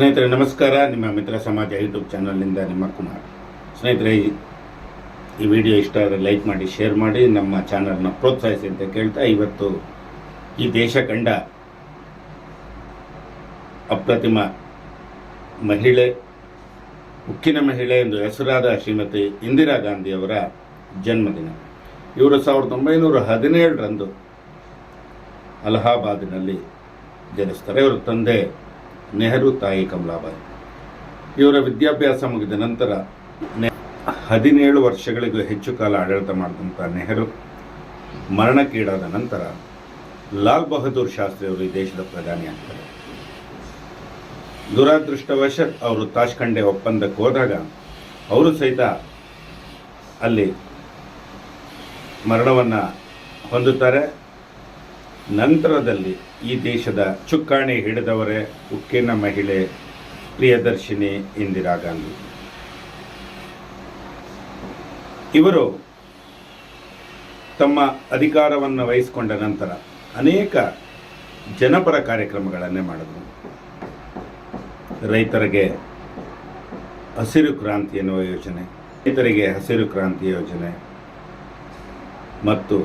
ಸ್ನೇಹಿತರೆ ನಮಸ್ಕಾರ. ನಿಮ್ಮ ಮಿತ್ರ ಸಮಾಜ ಯೂಟ್ಯೂಬ್ ಚಾನಲ್ನಿಂದ ನಿಮ್ಮ ಕುಮಾರ್. ಸ್ನೇಹಿತರೆ, ಈ ವಿಡಿಯೋ ಇಷ್ಟ ಆದರೆ ಲೈಕ್ ಮಾಡಿ, ಶೇರ್ ಮಾಡಿ, ನಮ್ಮ ಚಾನಲ್ನ ಪ್ರೋತ್ಸಾಹಿಸಿ ಅಂತ ಕೇಳ್ತಾ, ಇವತ್ತು ಈ ದೇಶ ಕಂಡ ಅಪ್ರತಿಮ ಮಹಿಳೆ, ಉಕ್ಕಿನ ಮಹಿಳೆ ಎಂದು ಹೆಸರಾದ ಶ್ರೀಮತಿ ಇಂದಿರಾ ಗಾಂಧಿಯವರ ಜನ್ಮದಿನ. ಇವರು 1917ರಂದು ಅಲಹಾಬಾದಿನಲ್ಲಿ ಜನಿಸ್ತಾರೆ. ಇವರ ತಂದೆ ನೆಹರು, ತಾಯಿ ಕಮಲಾಬಾಯಿ. ಇವರ ವಿದ್ಯಾಭ್ಯಾಸ ಮುಗಿದ ನಂತರ 17 ವರ್ಷಗಳಿಗೂ ಹೆಚ್ಚು ಕಾಲ ಆಡಳಿತ ಮಾಡಿದಂಥ ನೆಹರು ಮರಣಕ್ಕೀಡಾದ ನಂತರ ಲಾಲ್ ಬಹದ್ದೂರ್ ಶಾಸ್ತ್ರಿ ಅವರು ಈ ದೇಶದ ಪ್ರಧಾನಿ ಆಗ್ತಾರೆ. ದುರಾದೃಷ್ಟವಶಾತ್ ಅವರು ತಾಷ್ಕಂಡೆ ಒಪ್ಪಂದಕ್ಕೆ ಹೋದಾಗ ಅವರು ಸಹಿತ ಅಲ್ಲಿ ಮರಣವನ್ನು ಹೊಂದುತ್ತಾರೆ. ನಂತರದಲ್ಲಿ ಈ ದೇಶದ ಚುಕ್ಕಾಣಿ ಹಿಡಿದವರೇ ಉಕ್ಕಿನ ಮಹಿಳೆ ಪ್ರಿಯದರ್ಶಿನಿ ಇಂದಿರಾ ಗಾಂಧಿ. ಇವರು ತಮ್ಮ ಅಧಿಕಾರವನ್ನು ವಹಿಸಿಕೊಂಡ ನಂತರ ಅನೇಕ ಜನಪರ ಕಾರ್ಯಕ್ರಮಗಳನ್ನೇ ಮಾಡಿದರು. ರೈತರಿಗೆ ಹಸಿರು ಕ್ರಾಂತಿ ಎನ್ನುವ ಯೋಜನೆ, ರೈತರಿಗೆ ಹಸಿರು ಕ್ರಾಂತಿ ಯೋಜನೆ ಮತ್ತು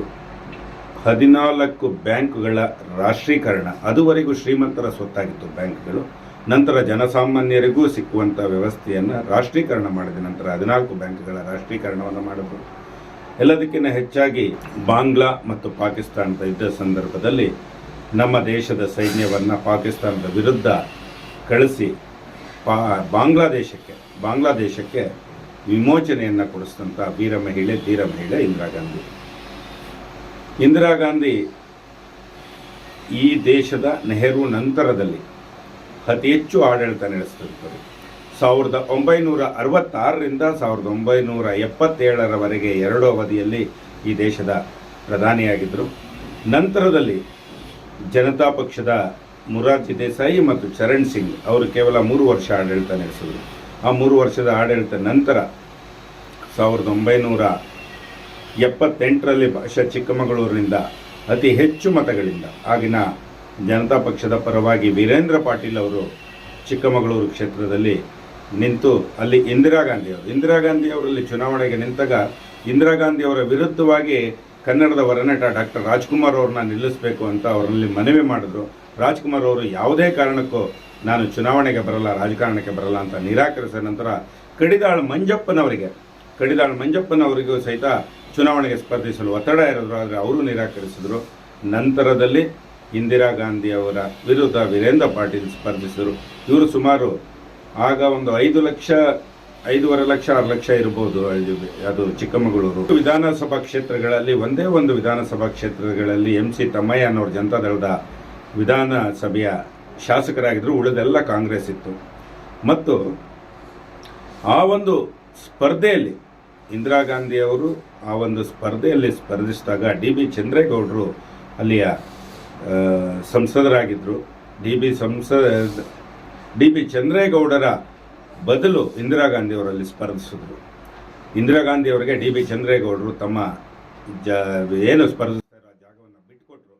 14 ಬ್ಯಾಂಕ್ಗಳ ರಾಷ್ಟ್ರೀಕರಣ. ಅದುವರೆಗೂ ಶ್ರೀಮಂತರ ಸ್ವತ್ತಾಗಿತ್ತು ಬ್ಯಾಂಕ್ಗಳು. ನಂತರ ಜನಸಾಮಾನ್ಯರಿಗೂ ಸಿಕ್ಕುವಂಥ ವ್ಯವಸ್ಥೆಯನ್ನು ರಾಷ್ಟ್ರೀಕರಣ ಮಾಡಿದ ನಂತರ 14 ಬ್ಯಾಂಕ್ಗಳ ರಾಷ್ಟ್ರೀಕರಣವನ್ನು ಮಾಡಿದ್ರು. ಎಲ್ಲದಕ್ಕಿಂತ ಹೆಚ್ಚಾಗಿ ಬಾಂಗ್ಲಾ ಮತ್ತು ಪಾಕಿಸ್ತಾನದ ಯುದ್ಧ ಸಂದರ್ಭದಲ್ಲಿ ನಮ್ಮ ದೇಶದ ಸೈನ್ಯವನ್ನು ಪಾಕಿಸ್ತಾನದ ವಿರುದ್ಧ ಕಳಿಸಿ ಬಾಂಗ್ಲಾದೇಶಕ್ಕೆ ವಿಮೋಚನೆಯನ್ನು ಕೊಡಿಸಿದಂಥ ಧೀರ ಮಹಿಳೆ ಇಂದಿರಾ ಗಾಂಧಿ. ಇಂದಿರಾ ಗಾಂಧಿ ಈ ದೇಶದ ನೆಹರು ನಂತರದಲ್ಲಿ ಅತಿ ಹೆಚ್ಚು ಆಡಳಿತ ನಡೆಸುತ್ತಿದ್ದರು. 1966ರಿಂದ 1977ರವರೆಗೆ 2 ಅವಧಿಯಲ್ಲಿ ಈ ದೇಶದ ಪ್ರಧಾನಿಯಾಗಿದ್ದರು. ನಂತರದಲ್ಲಿ ಜನತಾ ಪಕ್ಷದ ಮೊರಾರ್ಜಿ ದೇಸಾಯಿ ಮತ್ತು ಚರಣ್ ಸಿಂಗ್ ಅವರು ಕೇವಲ 3 ವರ್ಷ ಆಡಳಿತ ನಡೆಸಿದರು. ಆ 3 ವರ್ಷದ ಆಡಳಿತ ನಂತರ 1978ರಲ್ಲಿ ಭಾಷಾ ಚಿಕ್ಕಮಗಳೂರಿನಿಂದ ಅತಿ ಹೆಚ್ಚು ಮತಗಳಿಂದ ಆಗಿನ ಜನತಾ ಪಕ್ಷದ ಪರವಾಗಿ ವೀರೇಂದ್ರ ಪಾಟೀಲ್ ಅವರು ಚಿಕ್ಕಮಗಳೂರು ಕ್ಷೇತ್ರದಲ್ಲಿ ನಿಂತು ಅಲ್ಲಿ ಇಂದಿರಾ ಗಾಂಧಿ ಅವರಲ್ಲಿ ಚುನಾವಣೆಗೆ ನಿಂತಾಗ ಇಂದಿರಾ ಗಾಂಧಿ ಅವರ ವಿರುದ್ಧವಾಗಿ ಕನ್ನಡದ ವರನಟ ಡಾಕ್ಟರ್ ರಾಜ್ಕುಮಾರ್ ಅವ್ರನ್ನ ನಿಲ್ಲಿಸಬೇಕು ಅಂತ ಅವರಲ್ಲಿ ಮನವಿ ಮಾಡಿದ್ರು. ರಾಜ್ಕುಮಾರ್ ಅವರು ಯಾವುದೇ ಕಾರಣಕ್ಕೂ ನಾನು ಚುನಾವಣೆಗೆ ಬರಲ್ಲ, ರಾಜಕಾರಣಕ್ಕೆ ಬರಲ್ಲ ಅಂತ ನಿರಾಕರಿಸಿದ ನಂತರ ಕಡಿದಾಳ್ ಮಂಜಪ್ಪನವರಿಗೂ ಸಹಿತ ಚುನಾವಣೆಗೆ ಸ್ಪರ್ಧಿಸಲು ಒತ್ತಡ ಇರೋದು, ಆದರೆ ಅವರು ನಿರಾಕರಿಸಿದರು. ನಂತರದಲ್ಲಿ ಇಂದಿರಾ ಗಾಂಧಿ ಅವರ ವಿರುದ್ಧ ವೀರೇಂದ್ರ ಪಾಟೀಲ್ ಸ್ಪರ್ಧಿಸಿದರು. ಇವರು ಸುಮಾರು ಆಗ ಒಂದು 5 ಲಕ್ಷ 5.5 ಲಕ್ಷ 6 ಲಕ್ಷ ಇರಬಹುದು. ಅದು ಚಿಕ್ಕಮಗಳೂರು ವಿಧಾನಸಭಾ ಕ್ಷೇತ್ರಗಳಲ್ಲಿ ಒಂದೇ ಒಂದು ವಿಧಾನಸಭಾ ಕ್ಷೇತ್ರಗಳಲ್ಲಿ MC ತಮ್ಮಯ್ಯ ಅನ್ನೋರು ಜನತಾದಳದ ವಿಧಾನಸಭೆಯ ಶಾಸಕರಾಗಿದ್ದರು. ಉಳಿದೆಲ್ಲ ಕಾಂಗ್ರೆಸ್ ಇತ್ತು. ಮತ್ತು ಆ ಒಂದು ಸ್ಪರ್ಧೆಯಲ್ಲಿ ಇಂದಿರಾ ಗಾಂಧಿ ಅವರು ಆ ಒಂದು ಸ್ಪರ್ಧೆಯಲ್ಲಿ ಸ್ಪರ್ಧಿಸಿದಾಗ DB ಚಂದ್ರೇಗೌಡರು ಅಲ್ಲಿಯ ಸಂಸದರಾಗಿದ್ದರು. DB ಚಂದ್ರೇಗೌಡರ ಬದಲು ಇಂದಿರಾ ಗಾಂಧಿ ಅವರಲ್ಲಿ ಸ್ಪರ್ಧಿಸಿದ್ರು. ಇಂದಿರಾ ಗಾಂಧಿ ಅವರಿಗೆ DB ಚಂದ್ರೇಗೌಡರು ತಮ್ಮ ಏನು ಸ್ಪರ್ಧಿಸ್ತಾರೋ ಆ ಜಾಗವನ್ನು ಬಿಟ್ಟುಕೊಟ್ರು.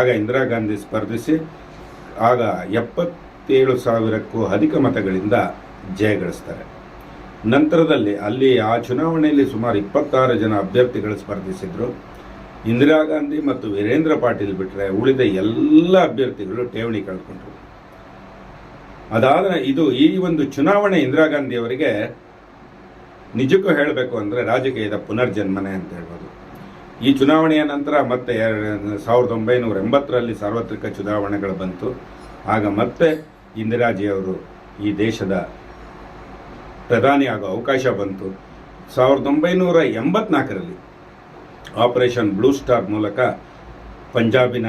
ಆಗ ಇಂದಿರಾ ಗಾಂಧಿ ಸ್ಪರ್ಧಿಸಿ ಆಗ 77,000ಕ್ಕೂ ಅಧಿಕ ಮತಗಳಿಂದ ಜಯಗಳಿಸ್ತಾರೆ. ನಂತರದಲ್ಲಿ ಅಲ್ಲಿ ಆ ಚುನಾವಣೆಯಲ್ಲಿ ಸುಮಾರು 26 ಜನ ಅಭ್ಯರ್ಥಿಗಳು ಸ್ಪರ್ಧಿಸಿದ್ರು. ಇಂದಿರಾ ಗಾಂಧಿ ಮತ್ತು ವೀರೇಂದ್ರ ಪಾಟೀಲ್ ಬಿಟ್ಟರೆ ಉಳಿದ ಎಲ್ಲ ಅಭ್ಯರ್ಥಿಗಳು ಠೇವಣಿ ಕಳ್ಕೊಂಡ್ರು. ಅದಾದ ಈ ಒಂದು ಚುನಾವಣೆ ಇಂದಿರಾ ಗಾಂಧಿ ಅವರಿಗೆ ನಿಜಕ್ಕೂ ಹೇಳಬೇಕು ಅಂದರೆ ರಾಜಕೀಯದ ಪುನರ್ಜನ್ಮನೆ ಅಂತ ಹೇಳ್ಬೋದು. ಈ ಚುನಾವಣೆಯ ನಂತರ ಮತ್ತೆ 1980ರಲ್ಲಿ ಸಾರ್ವತ್ರಿಕ ಚುನಾವಣೆಗಳು ಬಂತು. ಆಗ ಮತ್ತೆ ಇಂದಿರಾಜಿಯವರು ಈ ದೇಶದ ಪ್ರಧಾನಿ ಆಗೋ ಅವಕಾಶ ಬಂತು. 1984ರಲ್ಲಿ ಆಪರೇಷನ್ ಬ್ಲೂ ಸ್ಟಾರ್ ಮೂಲಕ ಪಂಜಾಬಿನ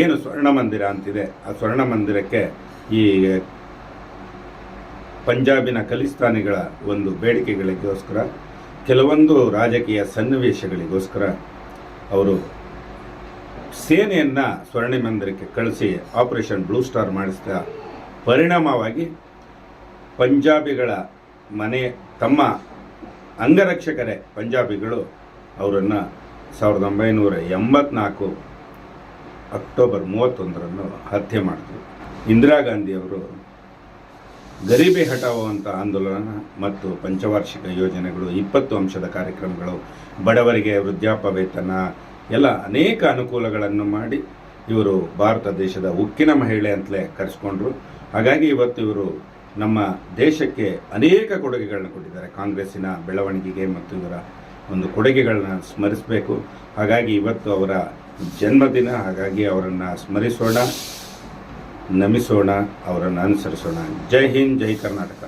ಏನು ಸ್ವರ್ಣ ಮಂದಿರ ಅಂತಿದೆ, ಆ ಸ್ವರ್ಣ ಮಂದಿರಕ್ಕೆ ಈ ಪಂಜಾಬಿನ ಖಲಿಸ್ತಾನಿಗಳ ಒಂದು ಬೇಡಿಕೆಗಳಿಗೋಸ್ಕರ, ಕೆಲವೊಂದು ರಾಜಕೀಯ ಸನ್ನಿವೇಶಗಳಿಗೋಸ್ಕರ ಅವರು ಸೇನೆಯನ್ನು ಸ್ವರ್ಣ ಮಂದಿರಕ್ಕೆ ಕಳಿಸಿ ಆಪರೇಷನ್ ಬ್ಲೂ ಸ್ಟಾರ್ ಮಾಡಿಸಿದ ಪರಿಣಾಮವಾಗಿ ಪಂಜಾಬಿಗಳ ತಮ್ಮ ಅಂಗರಕ್ಷಕರೇ ಪಂಜಾಬಿಗಳು ಅವರನ್ನು 1984 ಅಕ್ಟೋಬರ್ 31ರಂದು ಹತ್ಯೆ ಮಾಡಿದ್ರು. ಇಂದಿರಾ ಗಾಂಧಿಯವರು ಗರೀಬಿ ಹಟಾವೋ ಅಂತ ಆಂದೋಲನ ಮತ್ತು ಪಂಚವಾರ್ಷಿಕ ಯೋಜನೆಗಳು, 20 ಅಂಶದ ಕಾರ್ಯಕ್ರಮಗಳು, ಬಡವರಿಗೆ ವೃದ್ಧಾಪ್ಯ ವೇತನ ಎಲ್ಲ ಅನೇಕ ಅನುಕೂಲಗಳನ್ನು ಮಾಡಿ ಇವರು ಭಾರತ ದೇಶದ ಉಕ್ಕಿನ ಮಹಿಳೆ ಅಂತಲೇ ಕರೆಸ್ಕೊಂಡ್ರು. ಹಾಗಾಗಿ ಇವತ್ತು ಇವರು ನಮ್ಮ ದೇಶಕ್ಕೆ ಅನೇಕ ಕೊಡುಗೆಗಳನ್ನ ಕೊಟ್ಟಿದ್ದಾರೆ. ಕಾಂಗ್ರೆಸ್ಸಿನ ಬೆಳವಣಿಗೆಗೆ ಮತ್ತು ಇವರ ಒಂದು ಕೊಡುಗೆಗಳನ್ನ ಸ್ಮರಿಸಬೇಕು. ಹಾಗಾಗಿ ಇವತ್ತು ಅವರ ಜನ್ಮದಿನ. ಹಾಗಾಗಿ ಅವರನ್ನು ಸ್ಮರಿಸೋಣ, ನಮಿಸೋಣ, ಅವರನ್ನು ಅನುಸರಿಸೋಣ. ಜೈ ಹಿಂದ್, ಜೈ ಕರ್ನಾಟಕ.